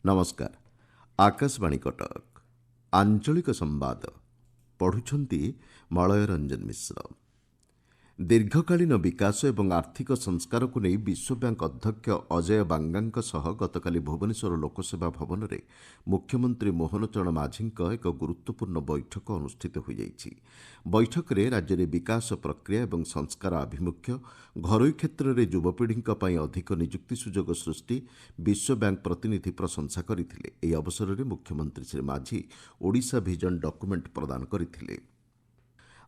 नमस्कार। आकाशवाणी कटक आंचलिक संवाद पढ़ुछंती मलय रंजन मिश्र। दीर्घकालीन विकास एवं आर्थिक संस्कार को नहीं विश्व बैंक अध्यक्ष अजय बांगा सह गतकाली भुवनेश्वर लोकसेवा भवन में मुख्यमंत्री मोहन चरण माझी एक गुरुत्वपूर्ण बैठक अनुष्ठित हो जाइछि। बैठक में राज्य में विकास प्रक्रिया एवं संस्कार आभिमुख्य, घरोई क्षेत्र में युवपीढ़ी अधिक निजुक्ति सुजोग सृष्टि, विश्व बैंक प्रतिनिधि प्रशंसा करथिले। एही अवसर में मुख्यमंत्री श्री माझी ओडिशा विजन डॉक्यूमेंट प्रदान करथिले।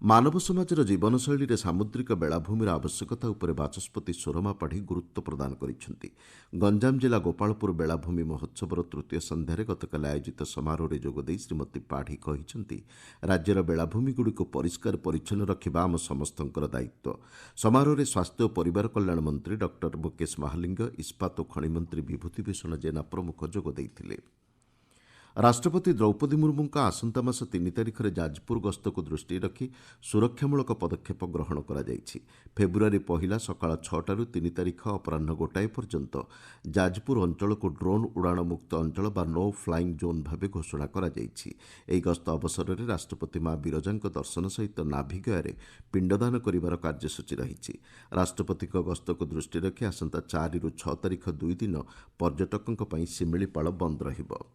मानव समाजर जीवनशैली सामुद्रिक बेलाभूमिर आवश्यकता उपर बाचस्पति सोरमा पाढ़ी गुरुत्व प्रदान करिसेंति। गंजाम जिला गोपालपुर बेलाभूमि महोत्सवर तृतीय संध्यारे गतकाली आयोजित समारोह में जोगदे श्रीमती पाढ़ी कहिसेंति, राज्यर बेलाभूमिगुड़िक परिष्कार परिच्छन्न रखिबा आम समस्तंकर दायित्व। समारोह में स्वास्थ्य और परिवार कल्याण मंत्री डॉक्टर मुकेश महालिंग, इस्पात और खनि मंत्री विभूतिभूषण जेना प्रमुख जोगदेइथिले। राष्ट्रपति द्रौपदी मुर्मू आसंता मास 3 तारिख में जाजपुर गस्त को दृष्टि रखी सुरक्षामूलक पदक्षेप ग्रहण कर फेब्रुआरी 1 सकाळ 6टारू 3 तारिख अपराह 1 पर्यंत जाजपुर अंचल को ड्रोन उड़ाण मुक्त अंचल बा नो फ्लाइंग जोन भाव घोषणा कर गस्त अवसर में राष्ट्रपति मां बिरजा दर्शन सहित नाभिगया पिंडदान कर कार्यसूची रही। राष्ट्रपति गस्त को दृष्टि रखी आसंता 4 ରୁ 6 तारिख 2 दिन पर्यटकों शिमिलीपाल बंद रहिबो।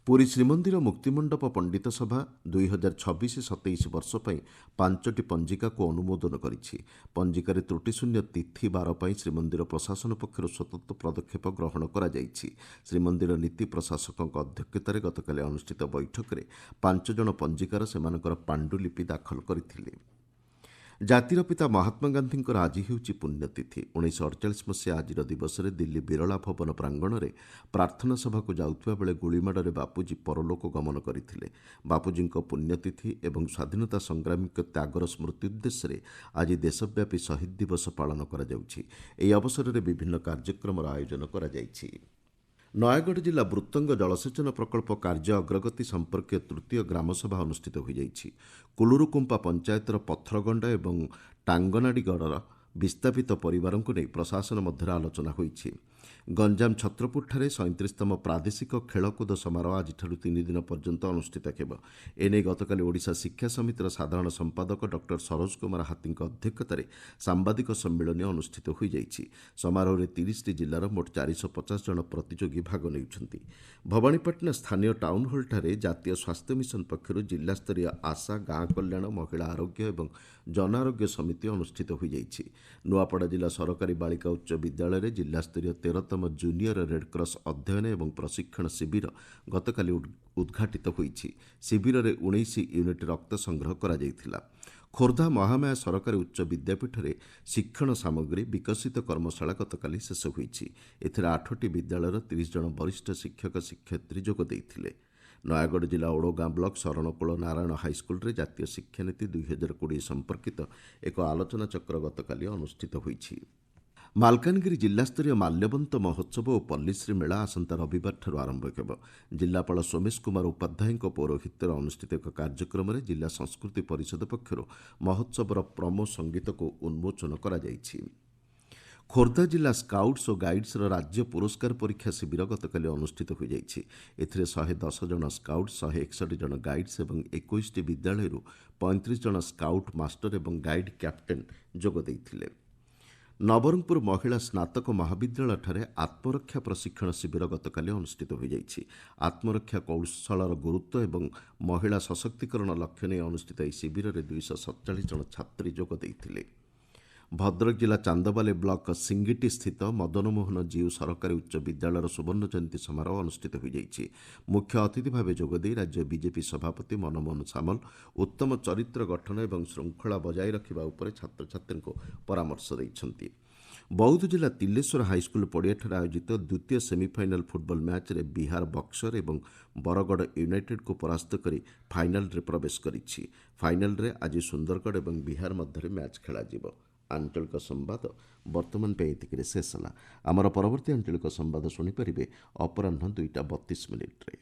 पुरी श्रीमंदिर मुक्तिमंडप पंडित सभा 2026-27 वर्ष पर 5टी पंजिका को अनुमोदन करिछि। पंजिकार त्रुटिशून्य तिथि बार पर श्रीमंदिर प्रशासन पक्षर स्वतंत्र पदक्षेप ग्रहण करा जाइछि। श्रीमंदिर नीति प्रशासक अध्यक्षतार गतकाली अनुष्ठित बैठक में 5 जण पंजिकार सेमानकर पांडुलिपि दाखल करथिले। जातिर पिता महात्मा गांधी आज हेउछि पुण्यतिथि। 1948 मसीहा आज दिवस में दिल्ली बिरला भवन प्रांगण में प्रार्थना सभा को जाउथिबा बेले गुलीमाड़े बापूजी परलोक गमन करथिले। बापूजी पुण्यतिथि एवं स्वाधीनता संग्रामी त्यागर स्मृति उद्देश्य आज देशव्यापी शहीद दिवस पालन करा जाउछि। एही अवसर में विभिन्न कार्यक्रम आयोजन करा जाइछि। नयागढ़ जिला वृत्तंग जलसेचन प्रकल्प कार्य अग्रगति संपर्क तृतीय ग्रामसभा अनुष्ठित हो जाइछि। कुलुरुकुंपा पंचायतर पथरगंडा एवं टांगनाडीगढ़ विस्थापित परिवारों को नहीं प्रशासन मध्य आलोचना होइछि। गंजाम छत्रपुरଠାରେ 37तम प्रादेशिक खेलकूद समारोह आज 3 दिन पर्यंत अनुष्ठित हेब। एने गतकाली ओडिशा शिक्षा समितिर साधारण संपादक डॉक्टर सरोज कुमार हाथी अध्यक्षतार सांबादिक सम्मेलन अनुष्ठित हो जाइछि। समारोह में 30टी जिलार मोट 450 जन प्रतियोगी भाग नेउछन्ति। भवानीपाटना स्थानीय टाउन हॉल ठारे जातीय स्वास्थ्य मिशन पक्षर जिला स्तरीय आशा, गाँ कल्याण, महिला आरोग्य एवं जन आरोग्य समिति अनुष्ठित हो जाइछि। नुआपड़ा जिला सरकारी बालिका उच्च विद्यालय में जिला स्तरीय 13तम जूनियर रेडक्रॉस अध्ययन एवं प्रशिक्षण शिविर गतकाली उद्घाटित होइछि। शिविर में 19 यूनिट रक्त संग्रह करा जायथिला। खोर्धा महामाया सरकारी उच्च विद्यापीठ में शिक्षण सामग्री विकसित कर्मशाला गतकाली शेष होइछि। एथिरे 8टी विद्यालयर 30 जन वरिष्ठ शिक्षक शिक्षयित्री जोग देइथिले। नयागढ़ जिला ओडगाँ ब्लॉक शरणकूल नारायण हाईस्कल में जातीय शिक्षानीति 2020 संपर्कित एक आलोचना चक्र गतकाली अनुष्ठित होइछि। मालकानगिरी जिलास्तरीय माल्यवंत महोत्सव और पल्लीश्री मेला आसंता रविवार आरंभ हेब। जिलापाल सोमेश कुमार उपाध्याय पौरोहित्य अनुष्ठित एक कार्यक्रम में जिला संस्कृति परिषद पक्षर महोत्सवर प्रोमो संगीत को उन्मोचन करा जाइछि। खोर्धा जिला स्काउट्स और गाइड्स राज्य पुरस्कार परीक्षा शिविर गतकाली अनुष्ठित हो जाइछि। एथिरे 110 जन स्काउट्स, 161 जन गाइड्स एवं 21टी विद्यालय 35 जन स्काउट मास्टर एवं गाइड कैप्टेन जोग देइथिले। नवरंगपुर महिला स्नातक महाविद्यालय ठारे आत्मरक्षा प्रशिक्षण शिविर गतकाली अनुष्ठित हो जाइछि। आत्मरक्षा कौशलर गुरुत्व एवं महिला सशक्तिकरण लक्ष्य नहीं अनुष्ठित यह शिविर में 247 जन छात्री जोग देइथिले। भद्रक जिला चांदबाली ब्लॉक सिंगिटी स्थित मदनमोहन जीव सरकारी उच्च विद्यालय सुवर्ण जयंती समारोह अनुष्ठित हो जाइछि। मुख्य अतिथि भाव जोगदे राज्य बीजेपी सभापति मनमोहन सामल उत्तम चरित्र गठन एवं श्रृंखला बजाय रखिबा उपरे छात्र छात्री को परामर्श दैछन्ति। बौद्ध जिला तिलेश्वर हाईस्कल पड़ियाठारे आयोजित द्वितीय सेमिफाइनाल फुटबॉल मैच रे बिहार बक्सर एवं बरगढ़ यूनाइटेड को परास्त करी फाइनाल रे प्रवेश करिछि। फाइनाल रे आज सुंदरगढ़ एवं बिहार मध्य मैच खेला जिवो। आंचलिक संवाद वर्तमान पे एतिके शेष होला। आमर परवर्ती आंचलिक संवाद शुणी पारिबे अपराह्न 2:32 रे।